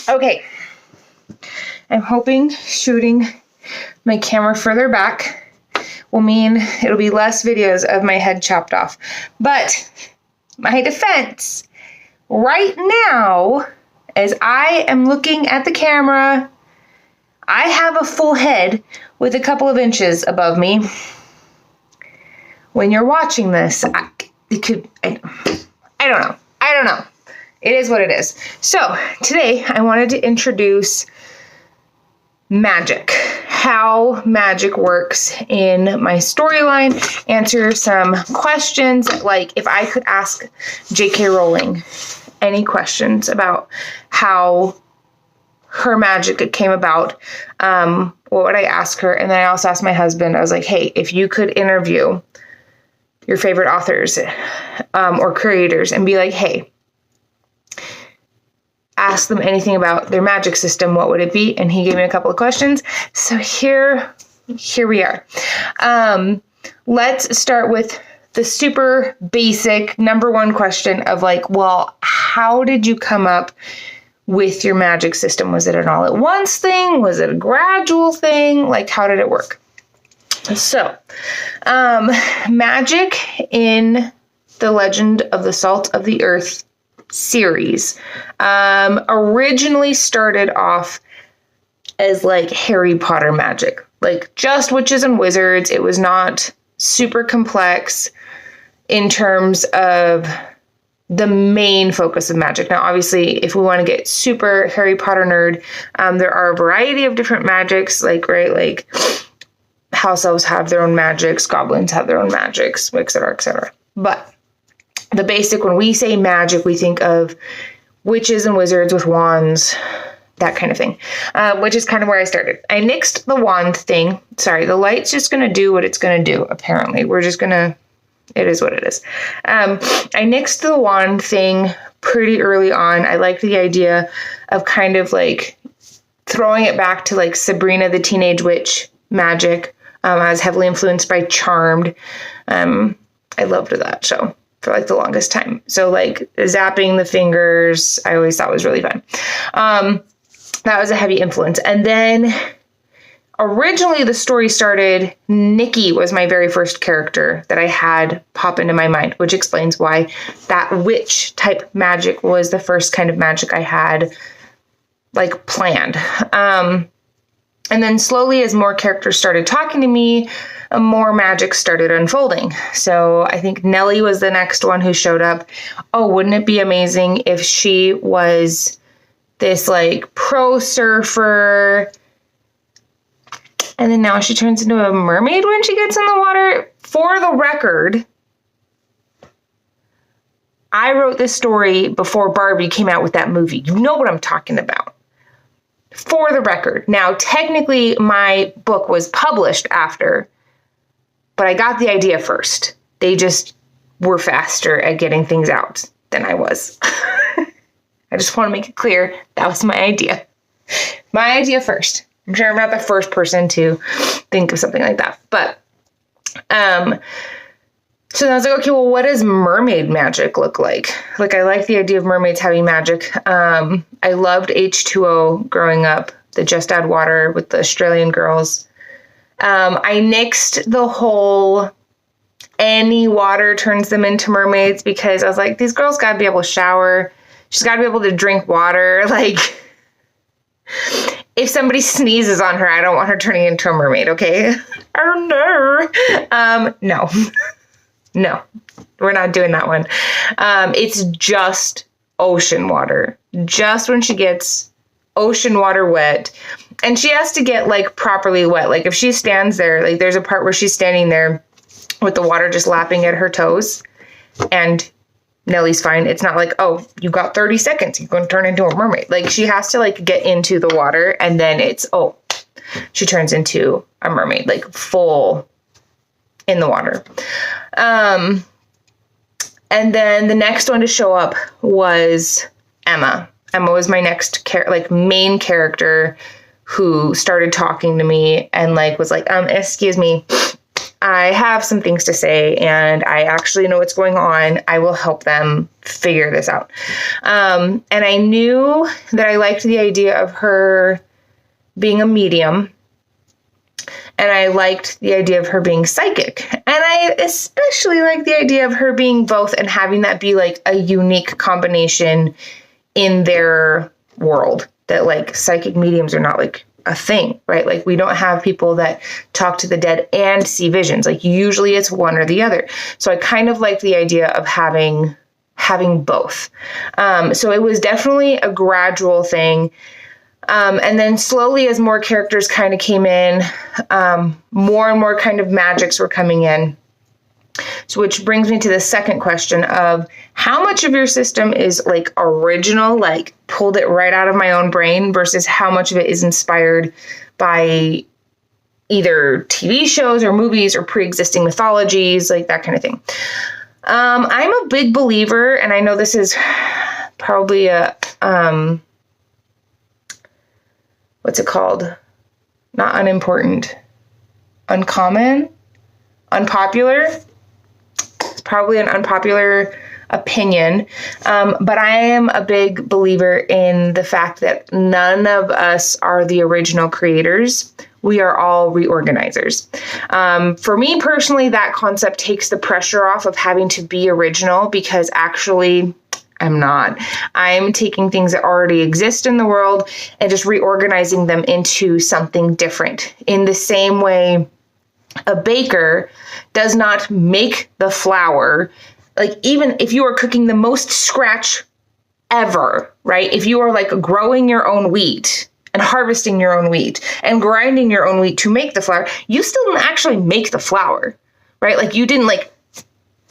Okay. I'm hoping shooting my camera further back will mean it'll be less videos of my head chopped off. But my defense, right now, as I am looking at the camera, I have a full head with a couple of inches above me. When you're watching this, I don't know. It is what it is. So today I wanted to introduce magic, how magic works in my storyline, answer some questions, like if I could ask J.K. Rowling any questions about how her magic came about, what would I ask her? And then I also asked my husband, I was like, hey, if you could interview your favorite authors or creators and be like, hey, ask them anything about their magic system, what would it be? And he gave me a couple of questions. So here we are. Let's start with the super basic number one question of like, well, how did you come up with your magic system? Was it an all at once thing? Was it a gradual thing? Like, how did it work? So, magic in the Legend of the Salt of the Earth series originally started off as like Harry Potter magic, like just witches and wizards. It was not super complex in terms of the main focus of magic. Now, obviously, if we want to get super Harry Potter nerd, there are a variety of different magics, like house elves have their own magics, goblins have their own magics, et cetera, et cetera. But the basic, when we say magic, we think of witches and wizards with wands, that kind of thing, which is kind of where I started. I nixed the wand thing. Sorry, the light's just going to do what it's going to do, apparently. It is what it is. I nixed the wand thing pretty early on. I liked the idea of kind of like throwing it back to like Sabrina the Teenage Witch magic. I was heavily influenced by Charmed. I loved that show for like the longest time. So like zapping the fingers, I always thought was really fun. That was a heavy influence. And then originally the story started, Nikki was my very first character that I had pop into my mind, which explains why that witch type magic was the first kind of magic I had like planned. And then slowly as more characters started talking to me, more magic started unfolding. So I think Nellie was the next one who showed up. Oh, wouldn't it be amazing if she was this like pro surfer, and then now she turns into a mermaid when she gets in the water? For the record, I wrote this story before Barbie came out with that movie. You know what I'm talking about. For the record. Now, technically, my book was published after, but I got the idea first. They just were faster at getting things out than I was. I just want to make it clear that was my idea. My idea first. I'm sure I'm not the first person to think of something like that. But, so I was like, okay, well, what does mermaid magic look like? Like, I like the idea of mermaids having magic. I loved H2O growing up, the Just Add Water with the Australian girls. I nixed the whole any water turns them into mermaids because I was like, these girls got to be able to shower. She's got to be able to drink water. Like, if somebody sneezes on her, I don't want her turning into a mermaid, okay? Oh, no. No. No, we're not doing that one. It's just ocean water. Just when she gets ocean water wet, and she has to get like properly wet. Like if she stands there, like there's a part where she's standing there with the water just lapping at her toes, and Nellie's fine. It's not like, oh, you got 30 seconds, you're going to turn into a mermaid. Like she has to like get into the water, and then it's, oh, she turns into a mermaid, like full in the water. And then the next one to show up was Emma. Emma was my next main character who started talking to me and like was like, excuse me, I have some things to say and I actually know what's going on, I will help them figure this out. And I knew that I liked the idea of her being a medium. And I liked the idea of her being psychic. And I especially like the idea of her being both and having that be like a unique combination in their world. That like psychic mediums are not like a thing, right? Like we don't have people that talk to the dead and see visions. Like usually it's one or the other. So I kind of like the idea of having both. So it was definitely a gradual thing. And then slowly as more characters kind of came in, more and more kind of magics were coming in. So which brings me to the second question of how much of your system is like original, like pulled it right out of my own brain versus how much of it is inspired by either TV shows or movies or pre-existing mythologies, like that kind of thing. I'm a big believer, and I know this is probably a, what's it called? Not unimportant, uncommon, unpopular. It's probably an unpopular opinion, but I am a big believer in the fact that none of us are the original creators. We are all reorganizers. For me personally, that concept takes the pressure off of having to be original because actually I'm not. I'm taking things that already exist in the world and just reorganizing them into something different. In the same way, a baker does not make the flour. Like even if you are cooking the most scratch ever, right? If you are like growing your own wheat and harvesting your own wheat and grinding your own wheat to make the flour, you still didn't actually make the flour, right? Like you didn't like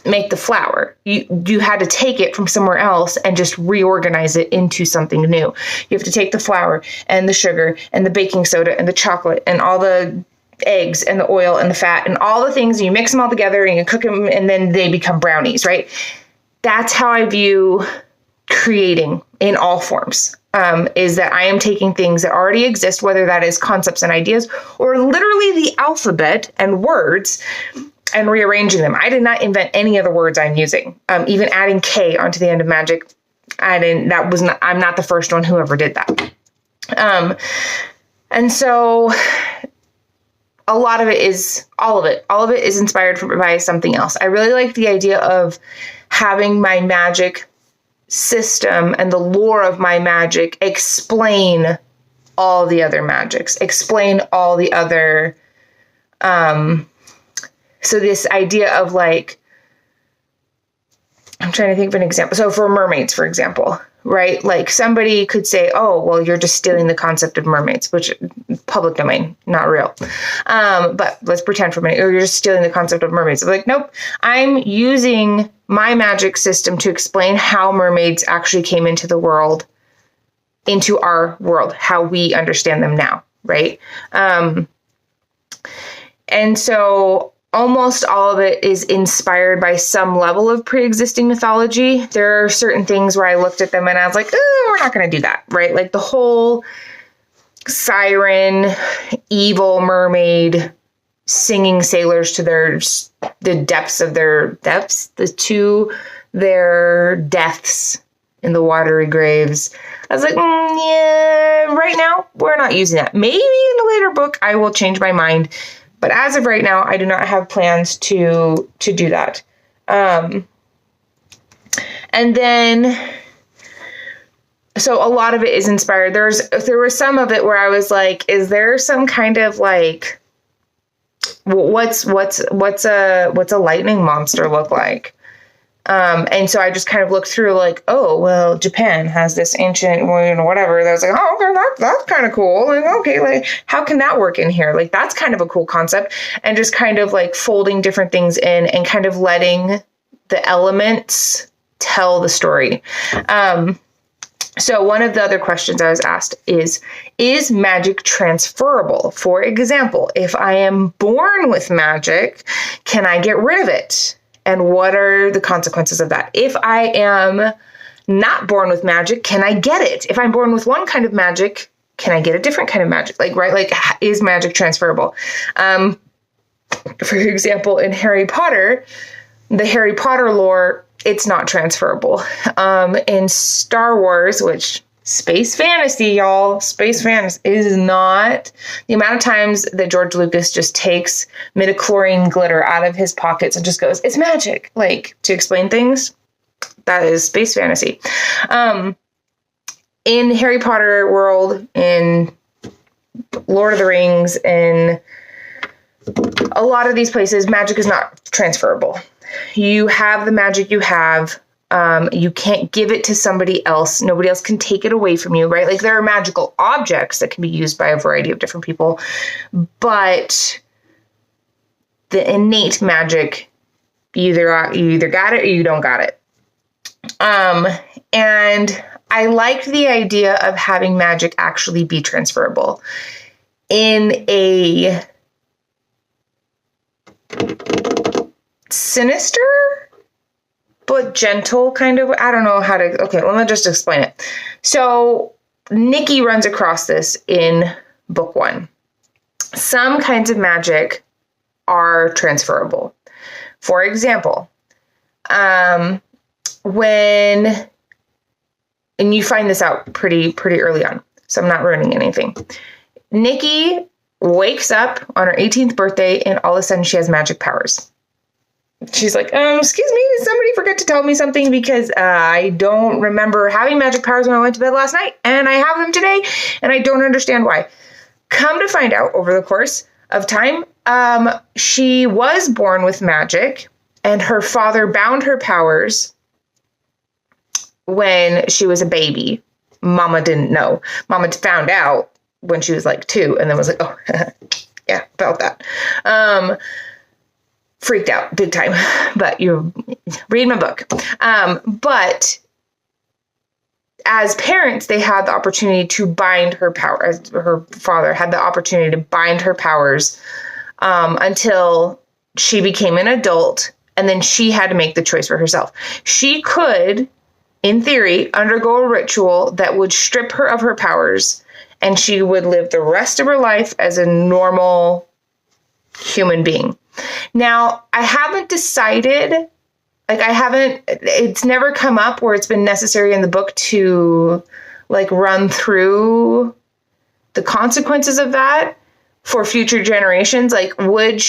make the flour. You had to take it from somewhere else and just reorganize it into something new. You have to take the flour and the sugar and the baking soda and the chocolate and all the eggs and the oil and the fat and all the things, and you mix them all together and you cook them and then they become brownies, right? That's how I view creating in all forms, is that I am taking things that already exist, whether that is concepts and ideas or literally the alphabet and words, and rearranging them. I did not invent any of the words I'm using. Even adding K onto the end of magic, I'm not the first one who ever did that. And so all of it is inspired by something else. I really like the idea of having my magic system and the lore of my magic explain all the other magics, explain all the other, so this idea of like, I'm trying to think of an example. So for mermaids, for example, right? Like somebody could say, oh, well, you're just stealing the concept of mermaids, which public domain, not real. But let's pretend for a minute, or you're just stealing the concept of mermaids. Like, nope, I'm using my magic system to explain how mermaids actually came into the world, into our world, how we understand them now, right? And so almost all of it is inspired by some level of pre-existing mythology. There are certain things where I looked at them and I was like, oh, we're not going to do that, right? Like the whole siren, evil mermaid, singing sailors to the depths of their deaths in the watery graves. I was like, yeah, right now we're not using that. Maybe in a later book I will change my mind. But as of right now, I do not have plans to do that. And then, so a lot of it is inspired. There was some of it where I was like, is there some kind of like, what's a lightning monster look like? And so I just kind of looked through like, oh, well, Japan has this ancient, whatever. That was like, oh, okay, that's kind of cool. Like, okay, like, how can that work in here? Like, that's kind of a cool concept. And just kind of like folding different things in and kind of letting the elements tell the story. So one of the other questions I was asked is magic transferable? For example, if I am born with magic, can I get rid of it? And what are the consequences of that? If I am not born with magic, can I get it? If I'm born with one kind of magic, can I get a different kind of magic? Like, right? Like, is magic transferable? For example, in Harry Potter, the Harry Potter lore, it's not transferable. In Star Wars, which space fantasy, y'all, space fantasy is not the amount of times that George Lucas just takes midichlorian glitter out of his pockets and just goes, it's magic, like to explain things. That is space fantasy. In Harry Potter world, in Lord of the Rings, in a lot of these places, magic is not transferable. You have the magic you have. You can't give it to somebody else. Nobody else can take it away from you, right? Like there are magical objects that can be used by a variety of different people, but the innate magic, you either got it or you don't got it. And I liked the idea of having magic actually be transferable in a sinister but gentle kind of, I don't know how to, okay, let me just explain it. So Nikki runs across this in book 1. Some kinds of magic are transferable. For example, when, and you find this out pretty early on, so I'm not ruining anything. Nikki wakes up on her 18th birthday and all of a sudden she has magic powers. She's like, excuse me, did somebody forget to tell me something? Because I don't remember having magic powers when I went to bed last night, and I have them today, and I don't understand why. Come to find out, over the course of time, she was born with magic, and her father bound her powers when she was a baby. Mama didn't know. Mama found out when she was like 2, and then was like, oh, yeah, felt that. Freaked out big time, but you read my book. But as parents, they had the opportunity to bind her power, as her father had the opportunity to bind her powers until she became an adult, and then she had to make the choice for herself. She could, in theory, undergo a ritual that would strip her of her powers, and she would live the rest of her life as a normal human being. Now, I haven't decided, it's never come up where it's been necessary in the book to run through the consequences of that for future generations. Would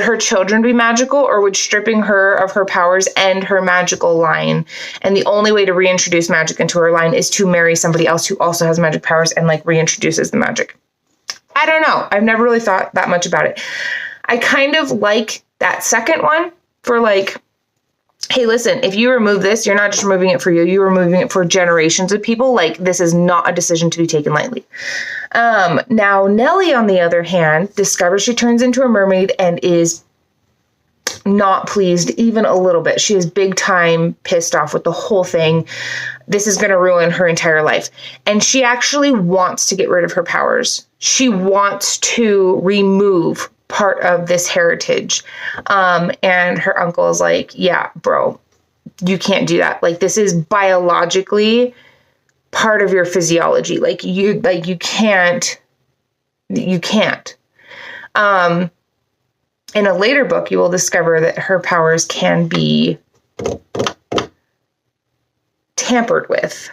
her children be magical, or would stripping her of her powers end her magical line? And the only way to reintroduce magic into her line is to marry somebody else who also has magic powers and reintroduces the magic. I don't know. I've never really thought that much about it. I kind of like that second one for hey, listen, if you remove this, you're not just removing it for you, you're removing it for generations of people. This is not a decision to be taken lightly. Now, Nellie, on the other hand, discovers she turns into a mermaid and is not pleased even a little bit. She is big time pissed off with the whole thing. This is going to ruin her entire life. And she actually wants to get rid of her powers. She wants to remove part of this heritage. And her uncle is like, yeah, bro, you can't do that. This is biologically part of your physiology. You can't. In a later book, you will discover that her powers can be tampered with,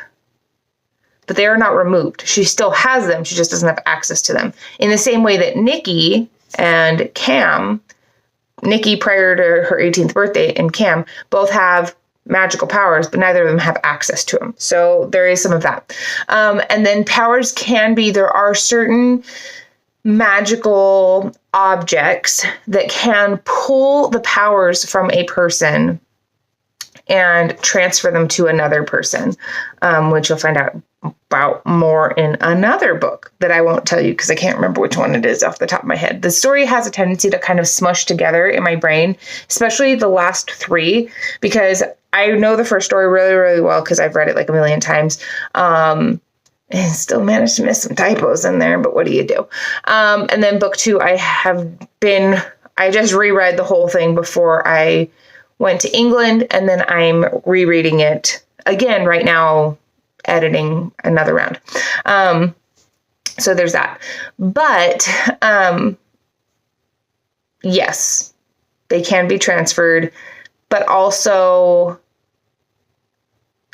but they are not removed. She still has them. She just doesn't have access to them. In the same way that Nikki and Cam, Nikki prior to her 18th birthday and Cam, both have magical powers, but neither of them have access to them. So there is some of that. And then powers there are certain magical objects that can pull the powers from a person and transfer them to another person, which you'll find out about more in another book that I won't tell you because I can't remember which one it is off the top of my head. The story has a tendency to kind of smush together in my brain, especially the last 3, because I know the first story really, really well because I've read it a million times. And still managed to miss some typos in there, but what do you do? And then book 2, I just reread the whole thing before I went to England, and then I'm rereading it again right now, editing another round. So there's that. But yes, they can be transferred, but also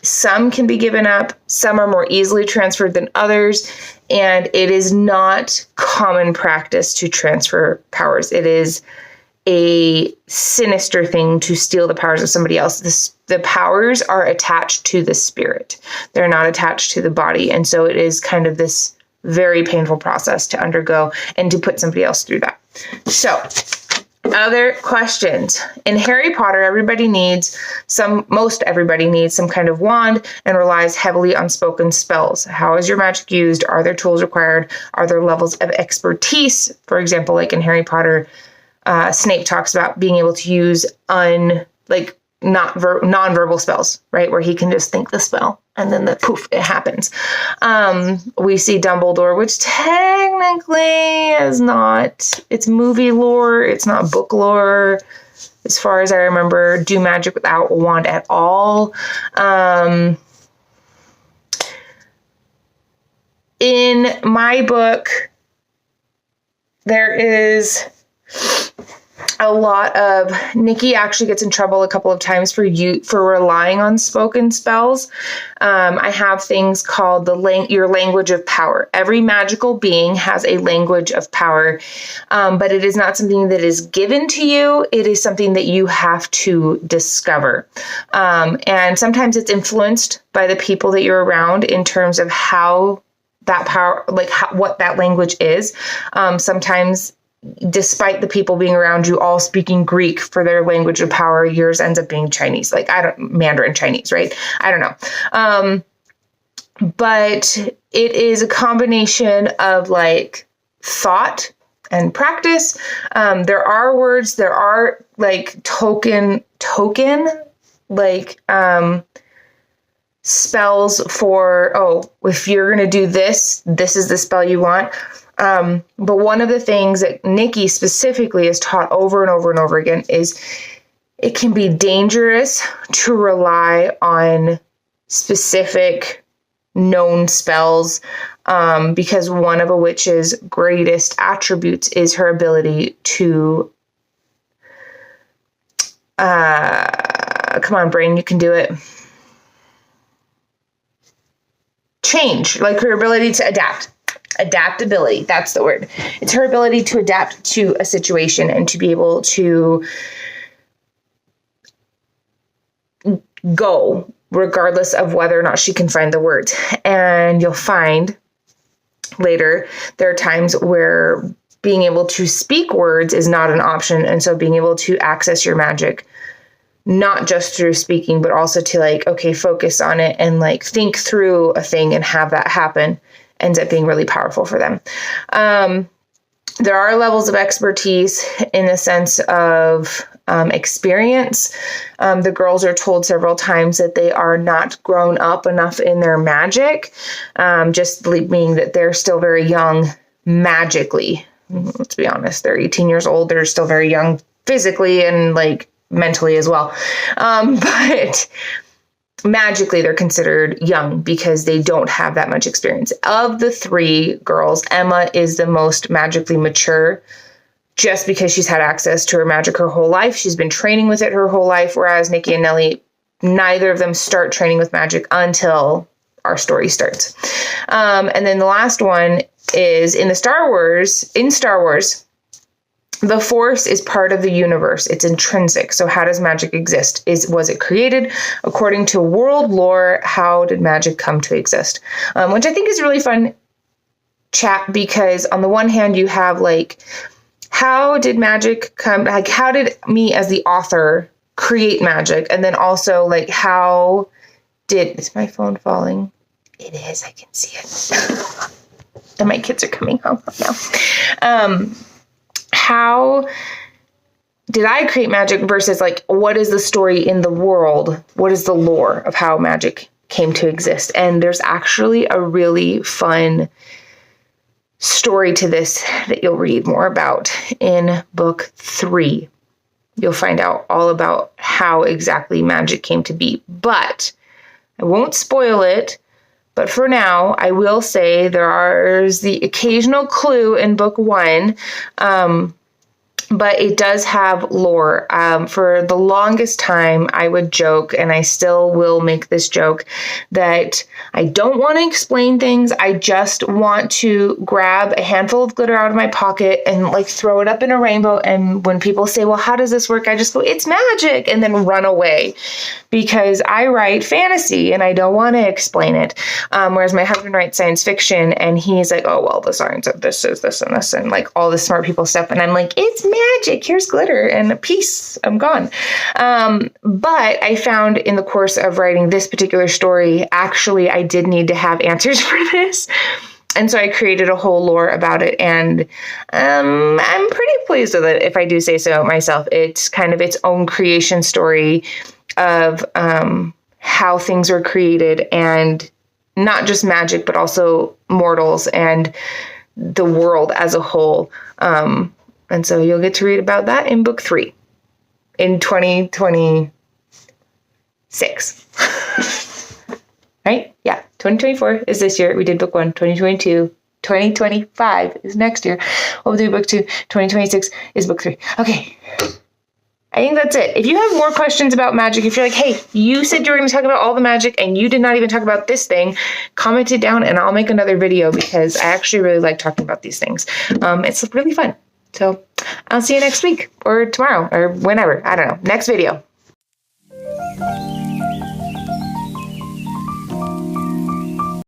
some can be given up. Some are more easily transferred than others. And it is not common practice to transfer powers. It is a sinister thing to steal the powers of somebody else. The powers are attached to the spirit. They're not attached to the body. And so it is kind of this very painful process to undergo and to put somebody else through that. So, other questions. In Harry Potter, most everybody needs some kind of wand and relies heavily on spoken spells. How is your magic used? Are there tools required? Are there levels of expertise? For example, like in Harry Potter, Snape talks about being able to use non-verbal spells, right? Where he can just think the spell and then it happens. We see Dumbledore, which technically is not, it's movie lore. It's not book lore. As far as I remember, do magic without a wand at all. In my book, there is a lot of, Nikki actually gets in trouble a couple of times for relying on spoken spells. I have things called your language of power. Every magical being has a language of power, but it is not something that is given to you. It is something that you have to discover. And sometimes it's influenced by the people that you're around in terms of how that power, what that language is. Sometimes, despite the people being around you all speaking Greek for their language of power, yours ends up being Chinese. Mandarin Chinese, right? I don't know. But it is a combination of thought and practice. There are words, there are token, spells for, if you're going to do this is the spell you want. But one of the things that Nikki specifically is taught over and over and over again is it can be dangerous to rely on specific known spells, because one of a witch's greatest attributes is her ability to, come on, brain, you can do it. Change, her ability to adapt. Adaptability, that's the word. It's her ability to adapt to a situation and to be able to go regardless of whether or not she can find the words. And you'll find later there are times where being able to speak words is not an option. And so being able to access your magic, not just through speaking, but also to focus on it and think through a thing and have that happen, ends up being really powerful for them. There are levels of expertise in the sense of experience. The girls are told several times that they are not grown up enough in their magic, just meaning that they're still very young magically. Let's be honest, they're 18 years old. They're still very young physically and mentally as well. But magically, they're considered young because they don't have that much experience. Of the three girls, Emma is the most magically mature just because she's had access to her magic her whole life. She's been training with it her whole life, whereas Nikki and Nellie, neither of them start training with magic until our story starts. And then the last one is in Star Wars, the Force is part of the universe. It's intrinsic. So how does magic exist? Was it created? According to world lore, how did magic come to exist? Which I think is a really fun chat, because on the one hand, you have how did magic come? How did me as the author create magic? And then also how is my phone falling? It is. I can see it. And my kids are coming home now. How did I create magic versus what is the story in the world? What is the lore of how magic came to exist? And there's actually a really fun story to this that you'll read more about in book 3. You'll find out all about how exactly magic came to be, but I won't spoil it. But for now, I will say there's the occasional clue in book 1, but it does have lore. For the longest time, I would joke, and I still will make this joke, that I don't want to explain things. I just want to grab a handful of glitter out of my pocket and like throw it up in a rainbow. And when people say, well, how does this work? I just go, it's magic, and then run away, because I write fantasy and I don't want to explain it. Whereas my husband writes science fiction, and he's like, oh, well, the science of this is this and this, and like all the smart people stuff. And I'm like, it's magic. Here's glitter and peace. I'm gone. But I found in the course of writing this particular story, actually, I did need to have answers for this. And so I created a whole lore about it. And I'm pretty pleased with it, if I do say so myself. It's kind of its own creation story of how things were created, and not just magic, but also mortals and the world as a whole. And so you'll get to read about that in book 3 in 2026. Right? Yeah. 2024 is this year. We did book 1, 2022. 2025 is next year. We'll do book 2. 2026 is book 3. Okay. I think that's it. If you have more questions about magic, if you're like, hey, you said you were going to talk about all the magic and you did not even talk about this thing, comment it down and I'll make another video, because I actually really like talking about these things. It's really fun. So I'll see you next week or tomorrow or whenever. I don't know. Next video.